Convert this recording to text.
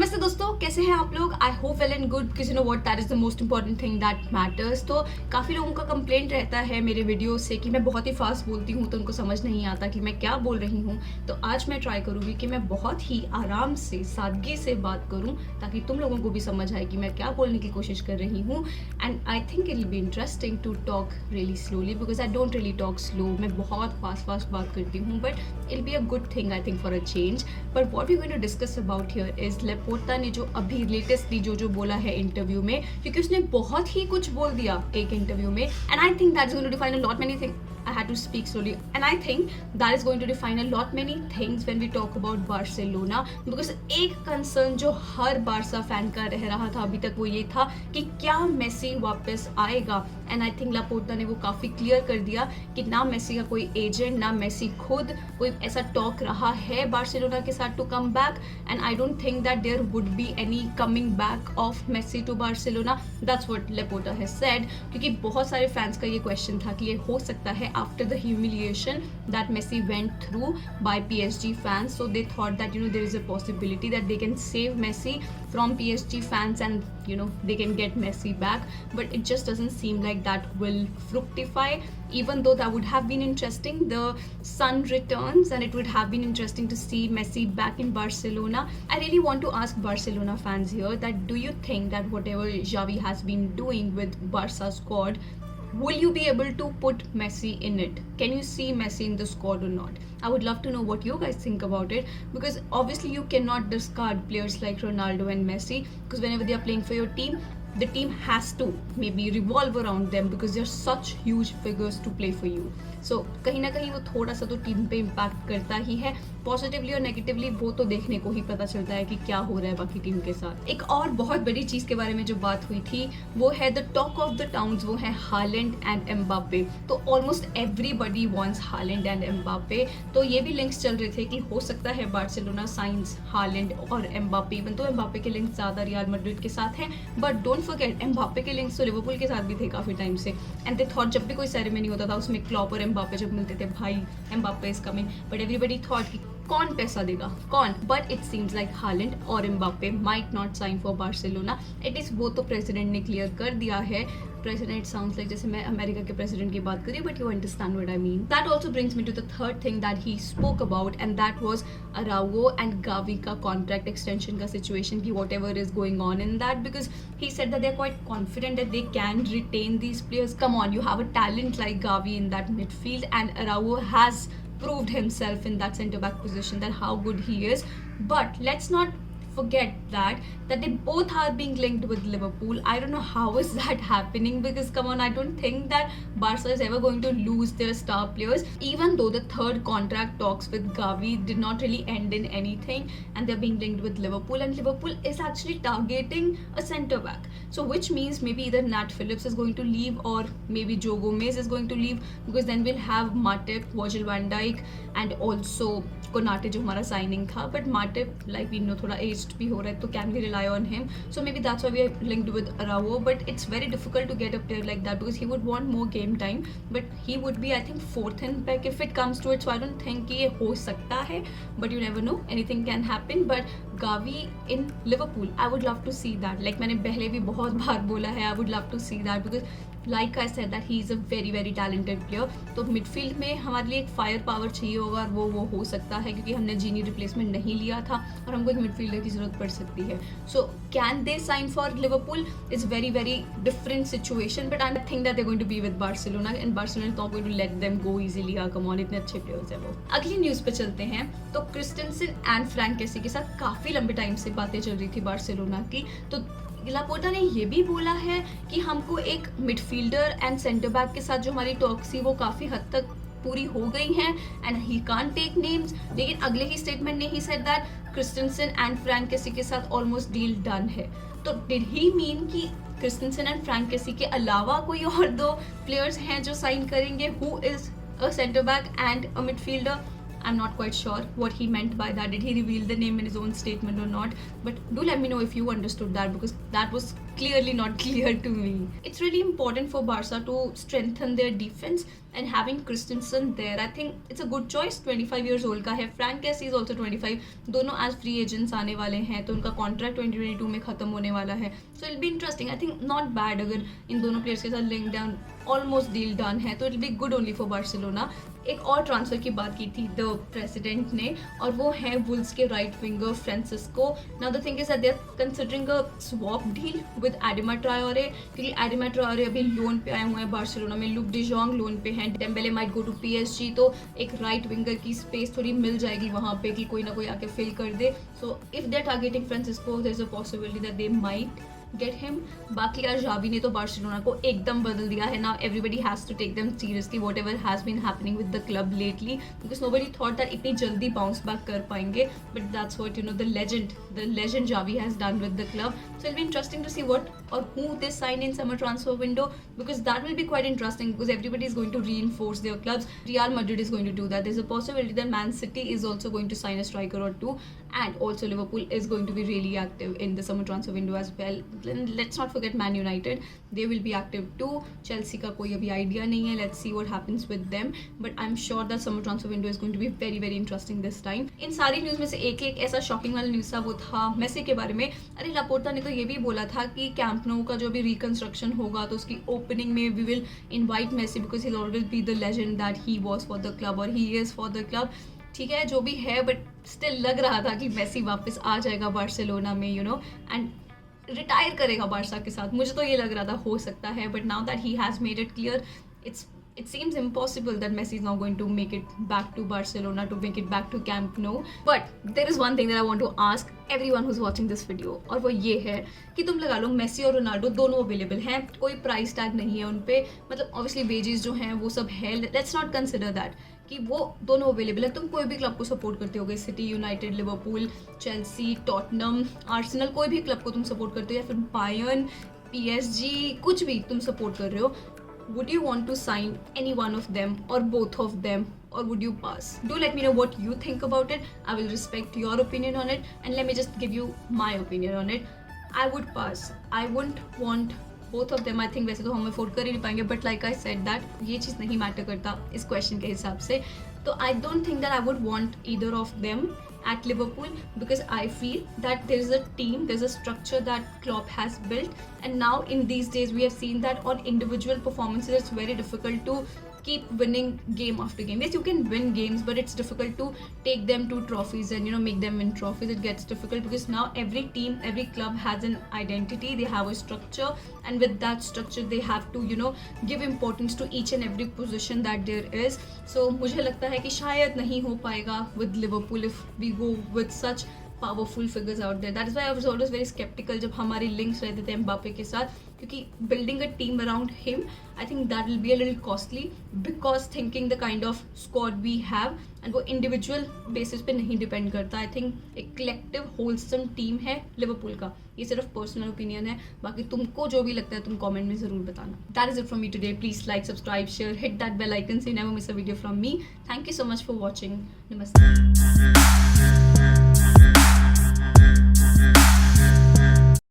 नमस्ते दोस्तों, कैसे हैं आप लोग? I hope well and good, because you know what, that is the most important thing that matters. तो काफ़ी लोगों का कंप्लेंट रहता है मेरे वीडियो से कि मैं बहुत ही फास्ट बोलती हूँ, तो उनको समझ नहीं आता कि मैं क्या बोल रही हूँ। तो आज मैं ट्राई करूँगी कि मैं बहुत ही आराम से, सादगी से बात करूँ, ताकि तुम लोगों को भी समझ आए कि मैं क्या बोलने की कोशिश कर रही हूँ। And I think it will be interesting to talk really slowly, because I don't really talk slow. मैं बहुत फास्ट बात करती हूँ, but it be a good thing I think for a change. But what we going to discuss about here is Laporta ने जो अभी latestly जो बोला है इंटरव्यू में, क्योंकि उसने बहुत ही कुछ बोल दिया एक इंटरव्यू में, and I think that is going to define a lot many thing. I had to speak slowly, and I think that is going to define a lot many things when we talk about Barcelona, because एक concern जो हर Barça fan का रह रहा था अभी तक वो ये था कि क्या मेसी वापस आएगा. एंड आई थिंक लापोर्टा ने वो काफ़ी क्लियर कर दिया कि ना मेसी का कोई एजेंट, ना मेसी खुद कोई ऐसा टॉक रहा है बार्सिलोना के साथ to come back. And I don't think that there would be any coming back of Messi to Barcelona. That's what Laporta has said, क्योंकि बहुत सारे फैंस का ये क्वेश्चन था कि ये हो सकता है after the humiliation that Messi went through by PSG fans. So they thought that, there is a possibility that they can save Messi from PSG fans and, they can get Messi back. But it just doesn't seem like that will fructify, even though that would have been interesting. The sun returns and it would have been interesting to see Messi back in Barcelona. I really want to ask Barcelona fans here that do you think that whatever Xavi has been doing with Barca squad, will you be able to put Messi in it? Can you see Messi in the squad or not? I would love to know what you guys think about it, because obviously you cannot discard players like Ronaldo and Messi, because whenever they are playing for your team, the team has to maybe revolve around them because they're such huge figures to play for you. So कहीं ना कहीं वो थोड़ा सा तो team पे impact करता ही है, पॉजिटिवली और नेगेटिवली. वो तो देखने को ही पता चलता है कि क्या हो रहा है बाकी टीम के साथ. एक और बहुत बड़ी चीज़ के बारे में जो बात हुई थी वो है the talk of the towns, वो है हालैंड एंड एम्बापे. तो almost everybody wants Holland and Mbappe. तो ये भी लिंक्स चल रहे थे कि हो सकता है बार्सिलोना साइंस हालैंड और एम्बापे, इवन तो एम्बापे के लिंक्स ज़्यादा रियल मैड्रिड के साथ हैं, बट डोंट फॉरगेट एम्बापे के लिंक्स तो लिवरपूल के साथ भी थे काफ़ी टाइम से. एंड दे थॉट जब भी कोई सेरेमनी होता था उसमें क्लॉप और एम्बापे जब मिलते थे, भाई Mbappe is coming, but everybody thought कि कौन पैसा देगा, कौन. But it seems like Haaland और Mbappe might not sign for Barcelona. It is वो तो प्रेसिडेंट ने क्लियर कर दिया है. प्रेसिडेंट साउंड्स लाइक जैसे मैं अमेरिका के प्रेसिडेंट की बात करी, but you understand what I mean. That also brings me to the third thing that he spoke about, and that was Araujo and Gavi का कॉन्ट्रैक्ट एक्सटेंशन का situation, की whatever is going on in that, because he said that they're quite confident that they can retain these players. Come on, you have a talent like Gavi in that midfield, and Araujo has proved himself in that centre back position, that how good he is. But let's not forget that they both are being linked with Liverpool. I don't know how is that happening, because come on, I don't think that Barca is ever going to lose their star players, even though the third contract talks with Gavi did not really end in anything, and they're being linked with Liverpool, and Liverpool is actually targeting a centre back. So which means maybe either Nat Phillips is going to leave, or maybe Joe Gomez is going to leave, because then we'll have Matip, Virgil van Dijk, and also Konate जो हमारा signing था. But Matip, like we know, थोड़ा aged भी हो रहा है, तो can we rely on him. So maybe that's why we are linked with Araujo, but it's very difficult to get a player like that, because he would want more game time, but he would be, I think, fourth in pack if it comes to it. So I don't think कि ये हो सकता है, but you never know, anything can happen. But Gavi in Liverpool, I would love to see that. Like मैंने पहले भी बहुत बार बोला है, I would love to see that, because like I said that he is a very very talented player. तो midfield में हमारे लिए एक फायर पावर चाहिए होगा, और वो हो सकता है, क्योंकि हमने जीनी रिप्लेसमेंट नहीं लिया था और हमको एक मिडफील्डर की ज़रूरत पड़ सकती है. So can they sign for Liverpool is very very different situation, but I think that they going to be with Barcelona, and Barcelona is not going to let them go easily. Come on, इतने अच्छे players हैं वो. अगली news पे चलते हैं. तो Christensen and Frank Kessie के साथ काफ़ी लंबे टाइम से बातें चल रही थी बार्सिलोना की. तो लापोर्टा ने ये भी बोला है कि हमको एक मिडफील्डर एंड सेंटर बैक के साथ जो हमारी टॉक्स थी वो काफ़ी हद तक पूरी हो गई हैं, and he can't take names. लेकिन अगले ही स्टेटमेंट ने he said that Christensen and Frank Kessie के साथ ऑलमोस्ट डील डन है. तो डिड ही मीन कि क्रिस्टेंसन एंड फ्रैंक केसी के अलावा कोई और दो प्लेयर्स हैं जो साइन करेंगे, who is a centre back and a midfielder? I'm not quite sure what he meant by that. Did he reveal the name in his own statement or not? But do let me know if you understood that, because that was clearly not clear to me. It's really important for Barca to strengthen their defense, and having Christensen there, I think it's a good choice. 25 years old का है. Frank Kessie is also 25. दोनों as free agents आने वाले हैं, तो उनका contract 2022 में खत्म होने वाला है. So it'll be interesting. I think not bad अगर इन दोनों प्लेयर्स के साथ link down almost deal done है, तो it be good only for Barcelona. एक और ट्रांसफर की बात की थी द प्रेसिडेंट ने, और वो है वुल्स के right winger Francisco. Now the thing is that they are considering a swap deal with Adama Traore, क्योंकि एडिमा ट्रायोरे अभी लोन पे आए हुए हैं बार्सिलोना में. लुक डी जोंग लोन पे हैं. Dembele might go to PSG, तो एक राइट विंगर की स्पेस थोड़ी मिल जाएगी वहाँ पे कि कोई ना कोई आके फिल कर दे. So if they are targeting Francisco, there is a possibility that they might get him. बाकी यार जावी ने तो बार्सिलोना को एकदम बदल दिया है. Now everybody has to take them seriously whatever has been happening with the club lately, because nobody thought that इतनी जल्दी बाउंस बैक कर पाएंगे. But that's what the legend Xavi has done with the club. So it be interesting to see what or who they sign in summer transfer window, because that will be quite interesting, because everybody is going to reinforce their clubs. Real Madrid is going to do that. There's a possibility that Man City is also going to sign a striker or two, and also Liverpool is going to be really active in the summer transfer window as well. Let's not forget Man United, they will be active too. Chelsea का कोई अभी idea नहीं है. Let's see what happens with them, but I'm sure that summer transfer window is going to be very very interesting this time. इन सारी news में से एक ऐसा शॉकिंग वाला न्यूज़ था, वो था मेसी के बारे में. अरे लापोर्ता ने तो ये भी बोला था कि कैंप नो का जो भी रिकंस्ट्रक्शन होगा, तो उसकी ओपनिंग में we will invite Messi, because he will always be the legend that he was for the club, और he is for the club. ठीक है, जो भी है, बट स्टिल लग रहा था कि मेसी वापस आ जाएगा बार्सिलोना में, एंड रिटायर करेगा बार्सा के साथ. मुझे तो ये लग रहा था हो सकता है, but now that he has made it clear, it seems impossible that Messi is now going to make it back to Barcelona, to make it back to Camp Nou. But there is one thing that I want to ask everyone who's watching this video, और वो ये है कि तुम लगा लो Messi और Ronaldo दोनों available हैं, कोई प्राइस टैग नहीं है उन पे, मतलब ऑब्वियसली वेजेस जो हैं वो सब है. लेट्स नॉट कंसिडर दैट कि वो दोनों अवेलेबल है. तुम कोई भी क्लब को सपोर्ट करते होगे, city, United, Liverpool, Chelsea, Tottenham, Arsenal, कोई भी क्लब को तुम सपोर्ट करते हो, या फिर बायर्न, PSG, कुछ भी तुम सपोर्ट कर रहे हो. Would you want to sign any one of them or both of them, or would you pass? Do let me know what you think about it. I will respect your opinion on it, and let me just give you my opinion on it. I would pass. I wouldn't want both of them. I think वैसे तो हम afford कर ही नहीं पाएंगे, but like I said that ये चीज़ नहीं matter करता इस क्वेश्चन के हिसाब से. तो I don't think that I would want either of them at Liverpool, because I feel that there is a team, there's a structure that Klopp has built, and now in these days we have seen that on individual performances it's very difficult to keep winning game after game. Yes, you can win games, but it's difficult to take them to trophies and make them win trophies. It gets difficult because now every team, every club has an identity, they have a structure, and with that structure they have to give importance to each and every position that there is. So मुझे लगता है कि शायद नहीं हो पाएगा with Liverpool if we go with such powerful figures out there. That is why I was always very skeptical जब हमारे links रहते थे एम्बापे के साथ, क्योंकि building a team around him, I think that will be a little costly, because thinking the kind of squad we have, and वो individual basis पे नहीं depend करता. I think एक collective wholesome team है Liverpool का. ये सिर्फ personal opinion है, बाकी तुमको जो भी लगता है तुम कमेंट में ज़रूर बताना. That is it from me today. Please like, subscribe, share, hit that bell icon so you never miss a video from me. Thank you so much for watching. Namaste.